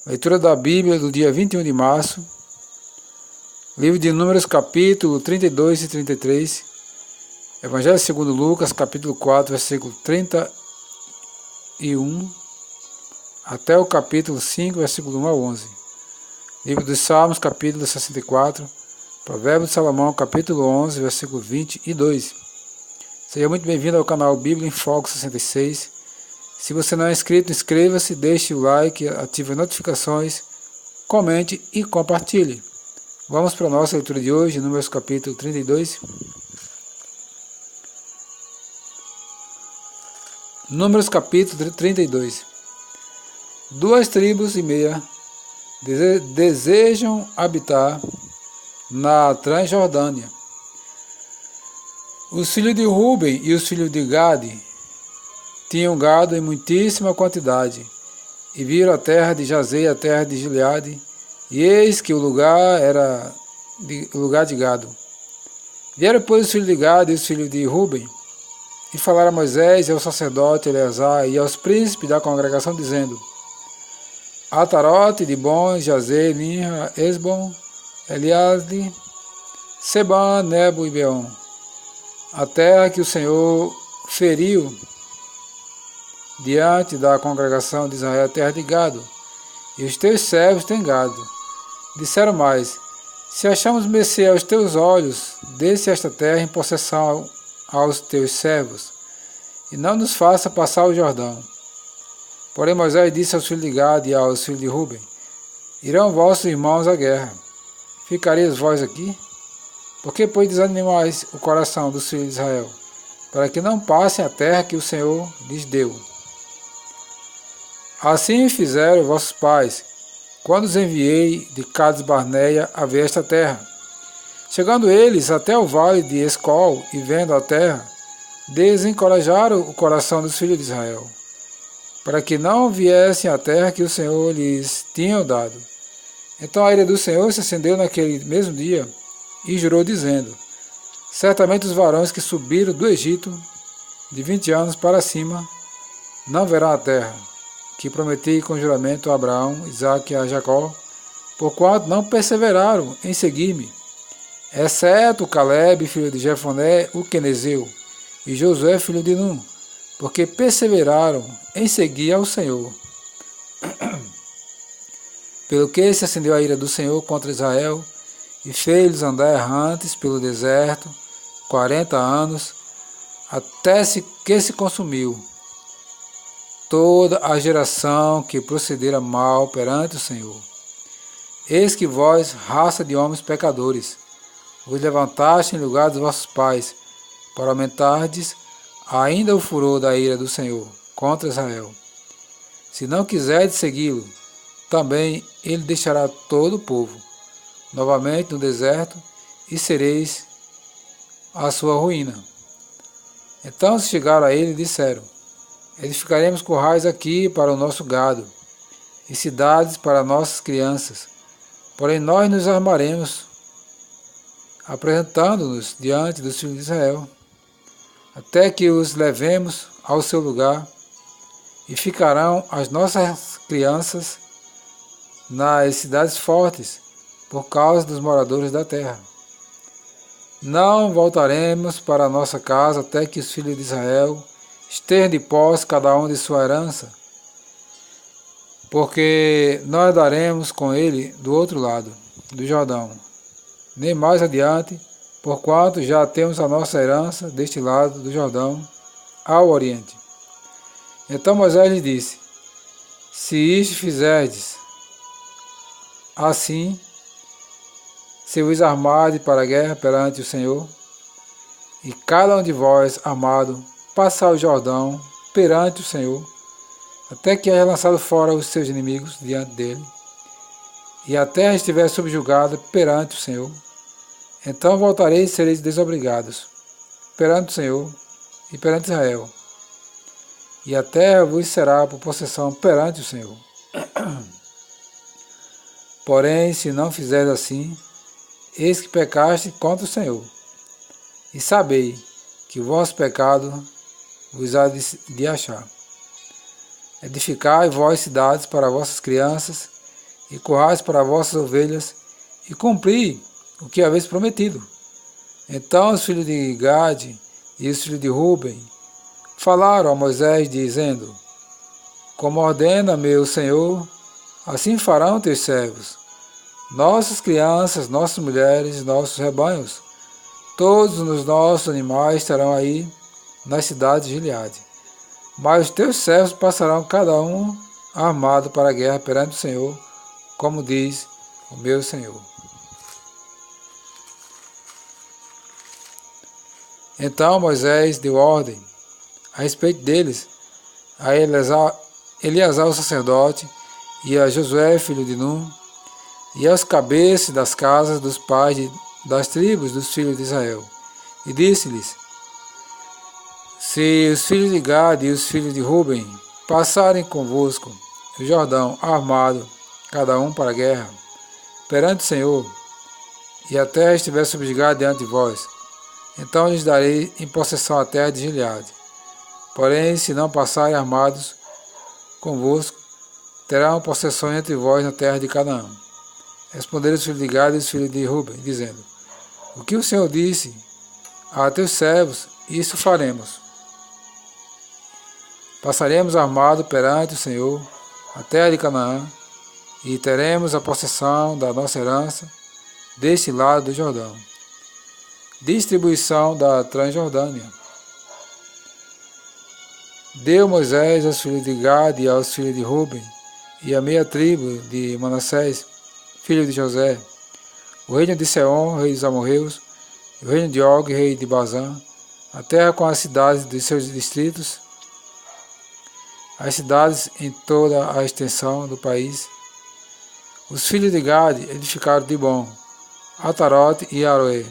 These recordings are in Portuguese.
Leitura da Bíblia do dia 21 de março, livro de Números, capítulo 32 e 33, Evangelho segundo Lucas, capítulo 4, versículo 31, até o capítulo 5, versículo 1 a 11. Livro dos Salmos, capítulo 64, Provérbios de Salomão, capítulo 11, versículo 22. Seja muito bem-vindo ao canal Bíblia em Foco 66. Se você não é inscrito, inscreva-se, deixe o like, ative as notificações, comente e compartilhe. Vamos para a nossa leitura de hoje, Números capítulo 32. Números capítulo 32. 2,5 tribos desejam habitar na Transjordânia. Os filhos de Ruben e os filhos de Gade tinham gado em muitíssima quantidade, e viram a terra de Jazei, a terra de Gileade, e eis que o lugar era lugar de gado. Vieram, pois, os filhos de Gade e os filhos de Ruben, e falaram a Moisés e ao sacerdote Eleazar e aos príncipes da congregação, dizendo: Atarote, Dibon, Jazei, Ninra, Esbon, Eliade, Sebã, Nebo e Beon, a terra que o Senhor feriu diante da congregação de Israel, terra de gado, e os teus servos têm gado. Disseram mais: se achamos mercê aos teus olhos, dê-se esta terra em possessão aos teus servos, e não nos faça passar o Jordão. Porém Moisés disse aos filhos de Gade e aos filhos de Ruben: irão vossos irmãos à guerra, ficareis vós aqui? Porque, pois, desanimais o coração dos filhos de Israel, para que não passem a terra que o Senhor lhes deu. Assim fizeram vossos pais, quando os enviei de Cades Barneia a ver esta terra. Chegando eles até o vale de Escol e vendo a terra, desencorajaram o coração dos filhos de Israel, para que não viessem à terra que o Senhor lhes tinha dado. Então a ira do Senhor se acendeu naquele mesmo dia, e jurou, dizendo: certamente os varões que subiram do Egito, de 20 anos para cima, não verão a terra que prometi com juramento a Abraão, Isaque e a Jacó, porquanto não perseveraram em seguir-me, exceto Caleb, filho de Jefoné, o quenezeu, e Josué, filho de Num, porque perseveraram em seguir ao Senhor. Pelo que se acendeu a ira do Senhor contra Israel, e fez-los andar errantes pelo deserto 40 anos, até que se consumiu toda a geração que procedera mal perante o Senhor. Eis que vós, raça de homens pecadores, vos levantaste em lugar dos vossos pais, para aumentardes ainda o furor da ira do Senhor contra Israel. Se não quiserdes segui-lo, também ele deixará todo o povo novamente no deserto, e sereis a sua ruína. Então se chegaram a ele e disseram: edificaremos currais aqui para o nosso gado, e cidades para nossas crianças. Porém nós nos armaremos, apresentando-nos diante dos filhos de Israel, até que os levemos ao seu lugar, e ficarão as nossas crianças nas cidades fortes, por causa dos moradores da terra. Não voltaremos para a nossa casa até que os filhos de Israel estejam de posse cada um de sua herança, porque nós daremos com ele do outro lado do Jordão, nem mais adiante, porquanto já temos a nossa herança deste lado do Jordão, ao oriente. Então Moisés lhe disse: se isto fizerdes assim, se vos armardes para a guerra perante o Senhor, e cada um de vós armado passar o Jordão perante o Senhor, até que haja lançado fora os seus inimigos diante dele, e a terra estiver subjugada perante o Senhor, então voltareis e sereis desobrigados perante o Senhor e perante Israel, e a terra vos será por possessão perante o Senhor. Porém, se não fizeres assim, eis que pecaste contra o Senhor, e sabei que o vosso pecado vos há de achar. Edificai vós cidades para vossas crianças, e currais para vossas ovelhas, e cumpri o que haveis prometido. Então os filhos de Gade e os filhos de Ruben falaram a Moisés, dizendo: Como ordena meu Senhor, assim farão teus servos, nossas crianças, nossas mulheres, nossos rebanhos, todos os nossos animais estarão aí nas cidades de Gileade. Mas os teus servos passarão cada um armado para a guerra perante o Senhor, como diz o meu Senhor. Então Moisés deu ordem a respeito deles a Eleazar o sacerdote e a Josué filho de Num e aos cabeças das casas dos pais das tribos dos filhos de Israel. E disse-lhes: Se os filhos de Gade e os filhos de Ruben passarem convosco o Jordão armado, cada um para a guerra, perante o Senhor, e a terra estiver subjugada diante de vós, então lhes darei em possessão a terra de Gileade. Porém, se não passarem armados convosco, terão possessão entre vós na terra de Canaã. Responderam os filhos de Gade e os filhos de Ruben, dizendo: O que o Senhor disse a teus servos, isso faremos. Passaremos armados perante o Senhor a terra de Canaã, e teremos a possessão da nossa herança deste lado do Jordão. Distribuição da Transjordânia. Deu Moisés aos filhos de Gade e aos filhos de Ruben, e a meia tribo de Manassés, filho de José, o reino de Seom, rei dos amorreus, e o reino de Og, rei de Bazã, a terra com as cidades de seus distritos, as cidades em toda a extensão do país. Os filhos de Gade edificaram Dibon, Atarote e Aroê,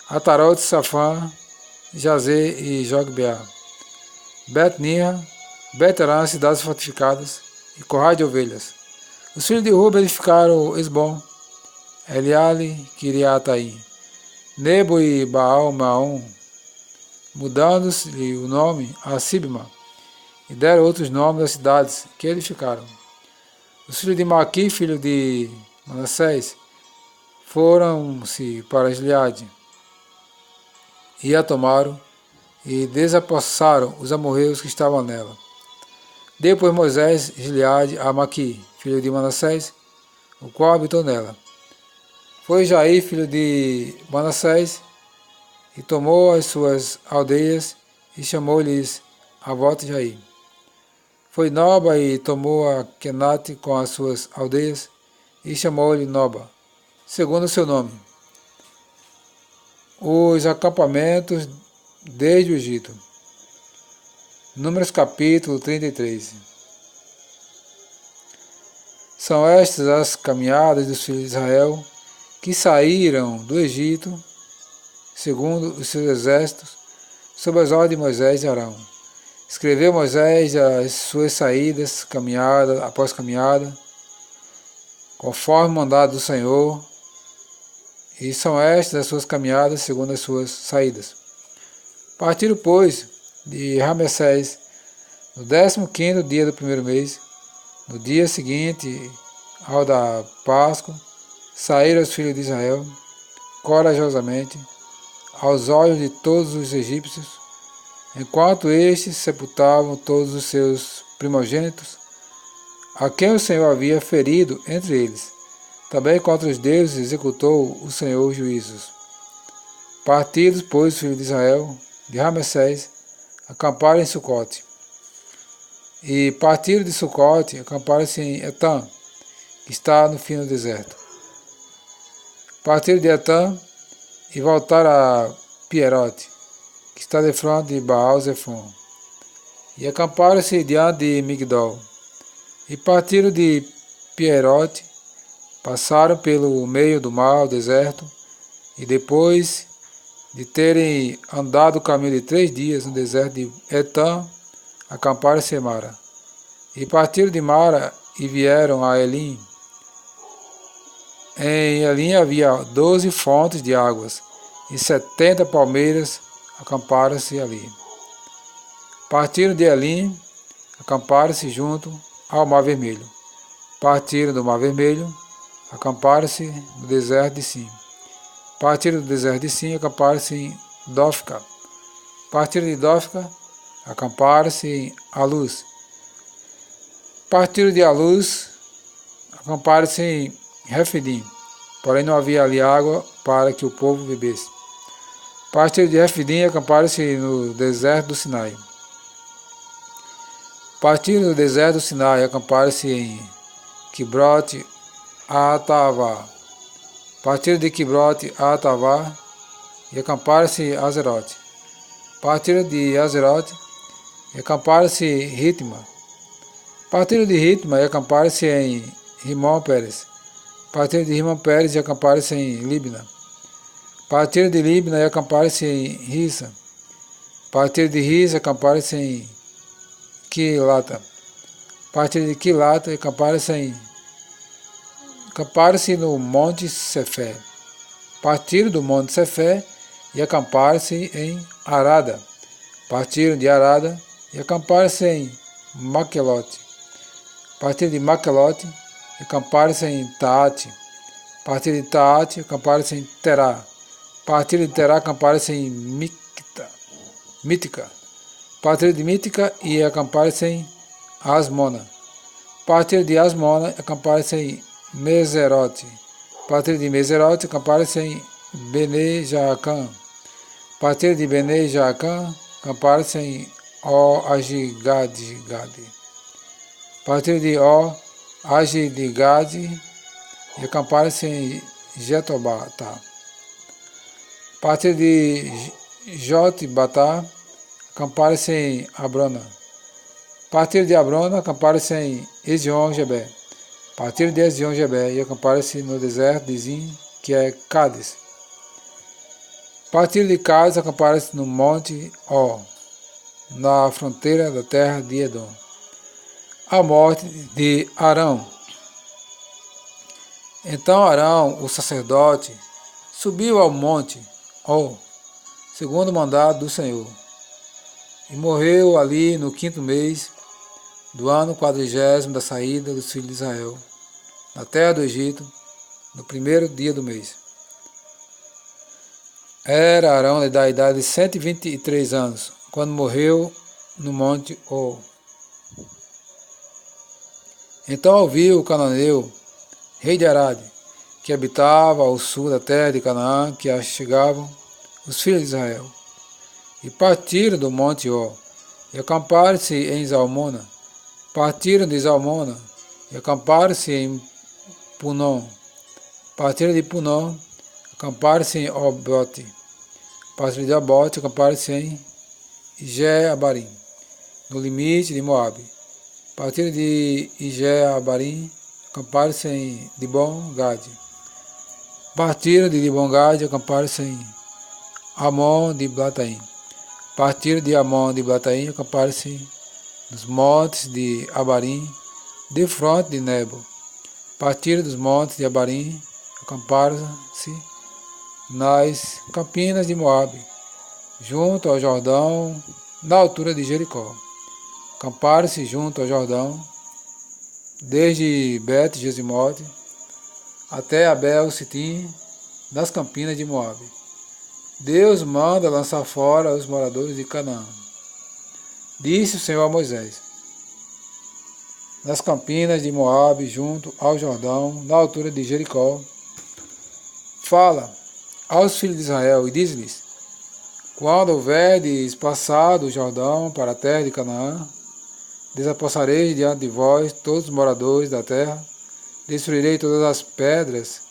Atarote, Safã, Jazê e Jogbeá, Bet-Nia, Bet-Arã, cidades fortificadas, e corrais de ovelhas. Os filhos de Ruben edificaram Esbom, Eliale, Kiriataim, Nebo e Baal-Maom, mudando-lhe o nome a Sibma, e deram outros nomes das cidades que edificaram. Os filhos de Maqui, filho de Manassés, foram-se para Gileade, e a tomaram, e desapossaram os amorreus que estavam nela. Depois Moisés Gileade a Maqui, filho de Manassés, o qual habitou nela. Foi Jair, filho de Manassés, e tomou as suas aldeias, e chamou-lhes a volta de Jair. Foi Noba, e tomou a Kenate com as suas aldeias, e chamou-lhe Noba, segundo o seu nome. Os acampamentos desde o Egito. Números capítulo 33. São estas as caminhadas dos filhos de Israel que saíram do Egito, segundo os seus exércitos, sob as ordens de Moisés e Arão. Escreveu Moisés as suas saídas, caminhada após caminhada, conforme o mandado do Senhor, e são estas as suas caminhadas segundo as suas saídas. Partiram, pois, de Ramessés, no 15º dia do primeiro mês, no dia seguinte ao da Páscoa, saíram os filhos de Israel, corajosamente, aos olhos de todos os egípcios, enquanto estes sepultavam todos os seus primogênitos, a quem o Senhor havia ferido entre eles. Também contra os deuses executou o Senhor juízos. Partidos, pois, os filhos de Israel, de Ramessés, acamparam em Sucote. E partiram de Sucote, acamparam-se em Etã, que está no fim do deserto. Partiram de Etã e voltaram a Pierote, que está defronte de Baal-Zephon. E acamparam-se diante de Migdol. E partiram de Pierote, passaram pelo meio do mar, o deserto, e depois de terem andado o caminho de 3 dias no deserto de Etã, acamparam-se em Mara. E partiram de Mara e vieram a Elim. Em Elim havia 12 fontes de águas, e 70 palmeiras, acamparam-se ali. Partiram de Elim, acamparam-se junto ao Mar Vermelho. Partiram do Mar Vermelho, acamparam-se no deserto de Sim. Partiram do deserto de Sim, acamparam-se em Dófica. Partiram de Dófica, acamparam-se em Aluz. Partiram de Aluz, acamparam-se em Refidim. Porém não havia ali água para que o povo bebesse. Partiram de Refidim, acamparam-se no deserto do Sinai. Partiram do deserto do Sinai, acamparam-se em Quibrote Atavá. Partiram de Quibrote Atavá e acamparam-se em Azerote. Partiram de Azerote e acamparam-se em Ritma. Partiram de Ritma e acamparam-se em Rimon Pérez. Partiram de Rimon Pérez e acamparam-se em Libna. Partiram de Libna e acamparam-se em Rissa. Partiram de Rissa e acamparam-se em Quilata. Partiram de Quilata e acamparam-se no Monte Cefé. Partiram do Monte Cefé e acamparam-se em Arada. Partiram de Arada e acamparam-se em Maquelote. Partiram de Maquelote e acamparam-se em Taate. Partiram de Taate e acamparam-se em Terá. Partiram de Terá e acamparam-se em Mítica. Partiram de Mítica e acamparam-se em Asmona. Partiram de Asmona e acamparam-se em Meserote. Partiram de Meserote e acamparam-se em Bene-Jaacã. Partiram de Bene-Jaacã e acamparam-se em O-Agigadgade. Partiram de O-Agigadgade e acamparam-se em Jetobatá. Partiram de Jotbatá, acamparam-se em Abrona. Partiram de Abrona, acamparam-se em Ezion-Geber. Partiram de Ezion-Geber e acamparam-se no deserto de Zin, que é Cádiz. Partiram de Cádiz, acamparam-se no monte Ó, na fronteira da terra de Edom. A morte de Arão. Então Arão, o sacerdote, subiu ao monte Ó, segundo o mandado do Senhor, e morreu ali no 5º mês do ano 40º da saída dos filhos de Israel, na terra do Egito, no 1º dia do mês. Era Arão da idade de 123 anos, quando morreu no monte Ó. Então ouviu o cananeu, rei de Arade, que habitava ao sul da terra de Canaã, que chegavam os filhos de Israel, e partiram do monte Ó, e acamparam-se em Zalmona. Partiram de Zalmona, e acamparam-se em Punom. Partiram de Punom, acamparam-se em Obote. Partiram de Obote, acamparam-se em Ije-Abarim, no limite de Moabe. Partiram de Ije-Abarim, acamparam-se em Dibon-Gade. Partiram de Dibon-Gade, acamparam-se em Amon de Blataim. Partiram de Amon de Blataim, acamparam-se nos montes de Abarim, de fronte de Nebo. Partiram dos montes de Abarim, acamparam-se nas campinas de Moabe, junto ao Jordão, na altura de Jericó. Acamparam-se junto ao Jordão, desde Bet-Jesimote até Abel-Sitim, nas campinas de Moabe. Deus manda lançar fora os moradores de Canaã. Disse o Senhor a Moisés: nas campinas de Moabe, junto ao Jordão, na altura de Jericó, fala aos filhos de Israel e diz-lhes: quando houverdes passado o Jordão para a terra de Canaã, desapossareis diante de vós todos os moradores da terra, destruirei todas as pedras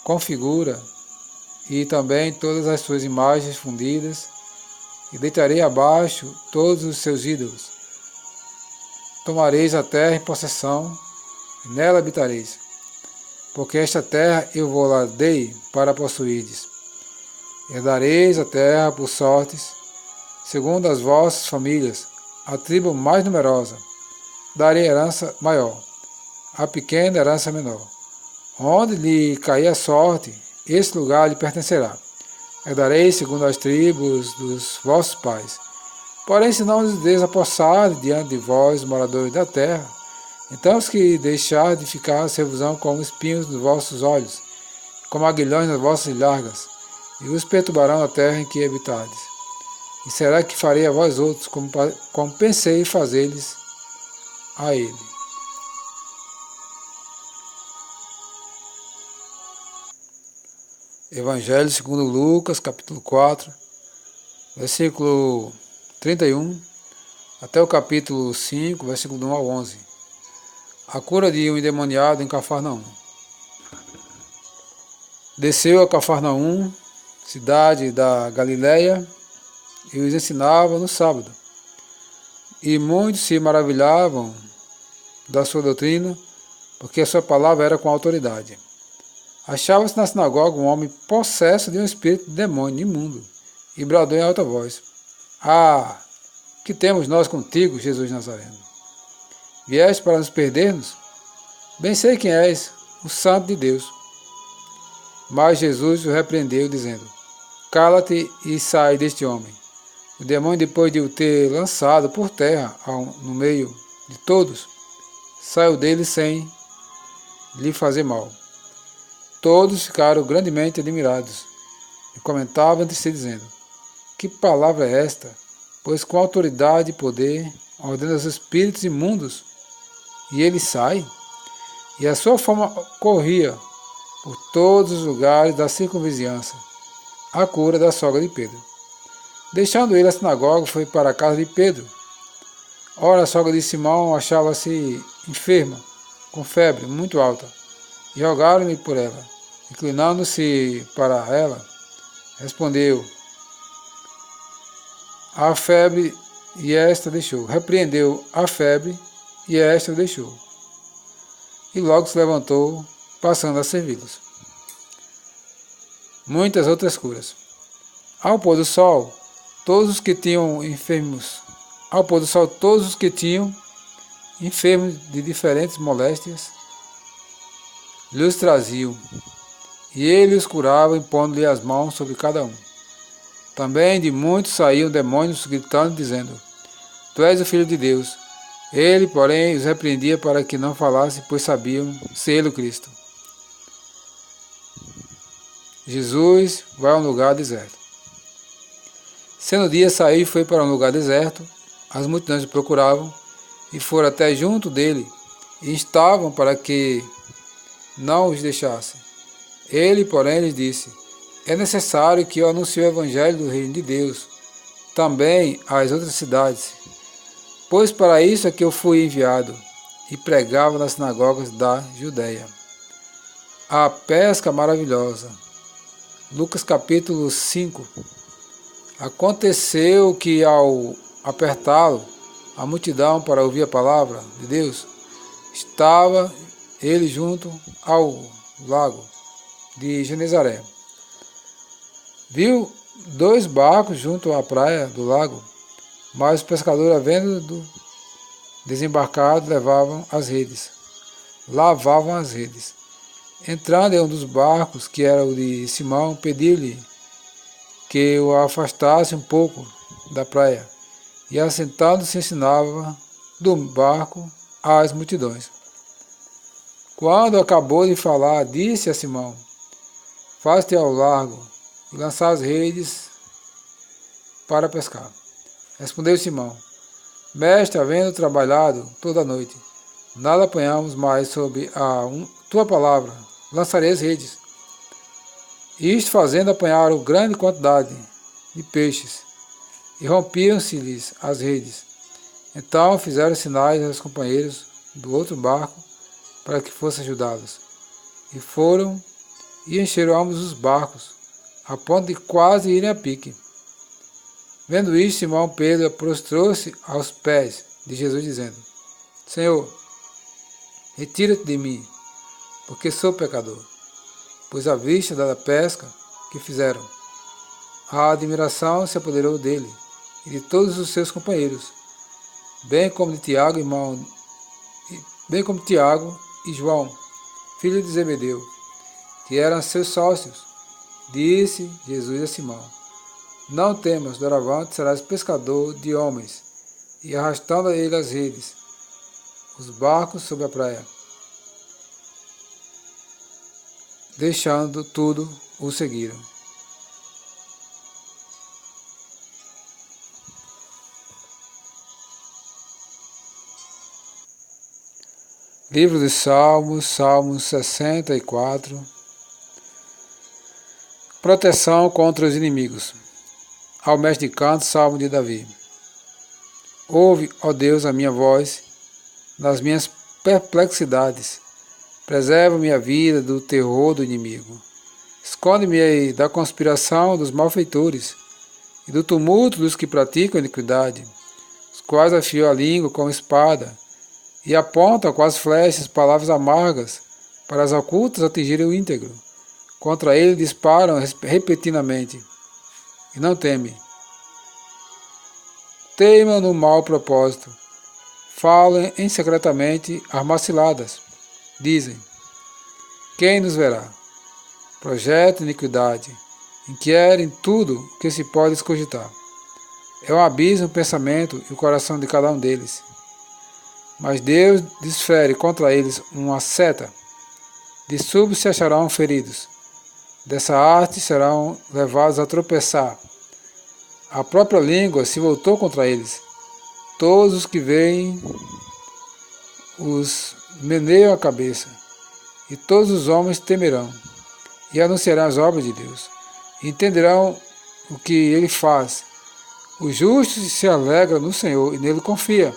com figura e também todas as suas imagens fundidas, e deitarei abaixo todos os seus ídolos. Tomareis a terra em possessão, e nela habitareis, porque esta terra eu vou lá dei para possuirdes. Herdareis a terra por sortes, segundo as vossas famílias, a tribo mais numerosa. Darei herança maior, a pequena herança menor. Onde lhe cair a sorte, esse lugar lhe pertencerá. Herdarei segundo as tribos dos vossos pais. Porém, se não lhes desapossardes diante de vós, moradores da terra, Então os que deixar de ficar servos-ão como espinhos nos vossos olhos, como aguilhões nas vossas largas, e os perturbarão a terra em que habitardes. E será que farei a vós outros, como pensei fazer-lhes a ele. Evangelho segundo Lucas, capítulo 4, versículo 31, até o capítulo 5, versículo 1 ao 11. A cura de um endemoniado em Cafarnaum. Desceu a Cafarnaum, cidade da Galileia, e os ensinava no sábado. E muitos se maravilhavam da sua doutrina, porque a sua palavra era com autoridade. Achava-se na sinagoga um homem possesso de um espírito de demônio imundo, e bradou em alta voz: Ah, que temos nós contigo, Jesus Nazareno? Vieste para nos perdermos? Bem sei quem és, o Santo de Deus. Mas Jesus o repreendeu, dizendo: Cala-te e sai deste homem. O demônio, depois de o ter lançado por terra no meio de todos, saiu dele sem lhe fazer mal. Todos ficaram grandemente admirados e comentavam entre si, dizendo: Que palavra é esta? Pois com autoridade e poder ordena os espíritos imundos, e ele sai. E a sua fama corria por todos os lugares da circunvizinhança, a cura da sogra de Pedro. Deixando ele a sinagoga, foi para a casa de Pedro. Ora, a sogra de Simão achava-se enferma, com febre muito alta, e rogaram-lhe por ela. Inclinando-se para ela, respondeu a febre, e esta deixou. Repreendeu a febre, e esta o deixou. E logo se levantou, passando a servi-los. Muitas outras curas. Ao pôr do sol, todos os que tinham enfermos de diferentes moléstias, lhes traziam, e ele os curava, impondo-lhe as mãos sobre cada um. Também de muitos saíam demônios, gritando, dizendo: Tu és o Filho de Deus. Ele, porém, os repreendia para que não falassem, pois sabiam ser ele o Cristo. Jesus vai a um lugar deserto. Sendo dia, saiu e foi para um lugar deserto. As multidões o procuravam e foram até junto dele e instavam para que não os deixasse. Ele, porém, lhes disse: É necessário que eu anuncie o evangelho do reino de Deus também às outras cidades, pois para isso é que eu fui enviado, e pregava nas sinagogas da Judéia. A pesca maravilhosa. Lucas capítulo 5. Aconteceu que, ao apertá-lo a multidão para ouvir a palavra de Deus, estava ele junto ao lago de Genezaré. Viu 2 barcos junto à praia do lago, mas os pescadores, havendo desembarcado, lavavam as redes. Entrando em um dos barcos, que era o de Simão, pediu-lhe que o afastasse um pouco da praia, e assentando-se ensinava do barco às multidões. Quando acabou de falar, disse a Simão: Faz-te ao largo e lança as redes para pescar. Respondeu Simão: Mestre, havendo trabalhado toda a noite, nada apanhamos, mais sob tua palavra lançarei as redes. Isto fazendo, apanharam grande quantidade de peixes, e rompiam-se-lhes as redes. Então fizeram sinais aos companheiros do outro barco para que fossem ajudados. E foram e encheram ambos os barcos, a ponto de quase irem a pique. Vendo isto, Simão Pedro prostrou-se aos pés de Jesus, dizendo: Senhor, retira-te de mim, porque sou pecador. Pois à vista da pesca que fizeram, a admiração se apoderou dele e de todos os seus companheiros, bem como Tiago e João, filho de Zebedeu, que eram seus sócios. Disse Jesus a Simão: Não temas, doravante serás pescador de homens. E arrastando a ele as redes, os barcos sobre a praia, deixando tudo, o seguiram. Livro dos Salmos, Salmos 64. Proteção contra os inimigos. Ao mestre de canto, Salmo de Davi. Ouve, ó Deus, a minha voz nas minhas perplexidades. Preserva minha vida do terror do inimigo. Esconde-me da conspiração dos malfeitores e do tumulto dos que praticam iniquidade, os quais afiam a língua com espada e apontam com as flechas palavras amargas para as ocultas atingirem o íntegro. Contra ele disparam repetidamente e não temem. Teimam no mau propósito, falam em secretamente armaciladas. Dizem: quem nos verá? Projetam iniquidade, inquirem tudo o que se pode escogitar. É um abismo o pensamento e o coração de cada um deles. Mas Deus desfere contra eles uma seta, de súbito se acharão feridos. Dessa arte serão levados a tropeçar. A própria língua se voltou contra eles. Todos os que veem os meneiam a cabeça, e todos os homens temerão, e anunciarão as obras de Deus, e entenderão o que ele faz. O justo se alegra no Senhor e nele confia,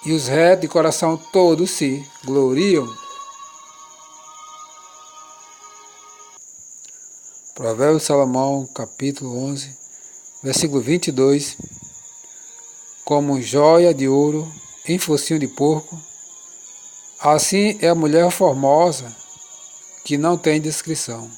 e os retos de coração todos se gloriam. Provérbios de Salomão, capítulo 11, versículo 22. Como joia de ouro em focinho de porco, assim é a mulher formosa que não tem descrição.